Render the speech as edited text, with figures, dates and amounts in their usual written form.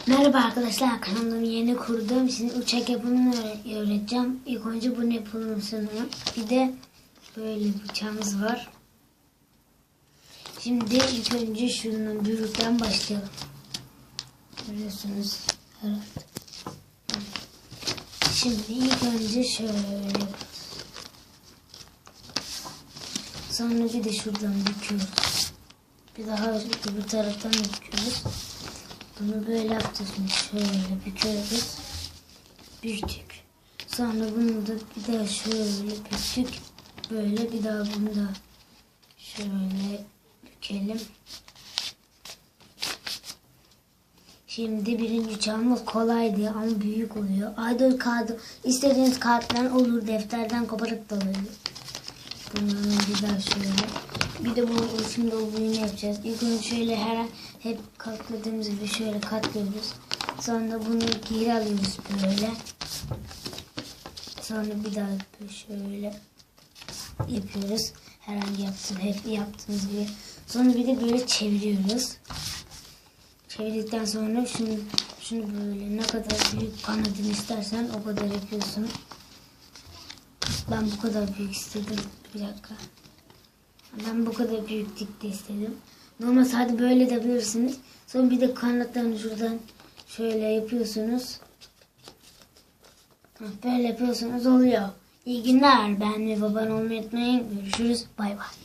Merhaba arkadaşlar, kanalımı yeni kurdum. Şimdi uçak yapımını öğreteceğim. İlk önce bunu yapalım sanırım. Bir de böyle bıçağımız var. Şimdi ilk önce şunun büyükten başlayalım. Görüyorsunuz herhalde. Şimdi ilk önce şöyle. Sonra bir de şuradan büküyoruz. Bir daha bir taraftan büküyoruz. Bunu böyle yapacağız. Şöyle büküyoruz. Büktük. Sonra bunu da bir daha şöyle büktük. Böyle bir daha bunu da şöyle bükelim. Şimdi birinci uçağımız kolaydı ama büyük oluyor. A4 kağıdı, istediğiniz kağıttan olur, defterden koparıp da alıyor. Bunları bir daha şöyle. Bir de bu şimdi o büyüğünü yapacağız. İlk önce şöyle hep katladığımız gibi şöyle katlıyoruz. Sonra bunu geri alıyoruz böyle. Sonra bir daha şöyle yapıyoruz. Hep yaptığımız gibi. Sonra bir de böyle çeviriyoruz. Çevirdikten sonra şunu böyle ne kadar büyük kanadını istersen o kadar yapıyorsun. Ben bu kadar büyük istedim. Bir dakika. Ben bu kadar büyüklükte istedim. Normal sadece böyle de yapabilirsiniz. Sonra bir de kanatlarını şuradan şöyle yapıyorsunuz. Böyle yapıyorsunuz oluyor. İyi günler. Ben ve baban olmayı unutmayın. Görüşürüz. Bay bay.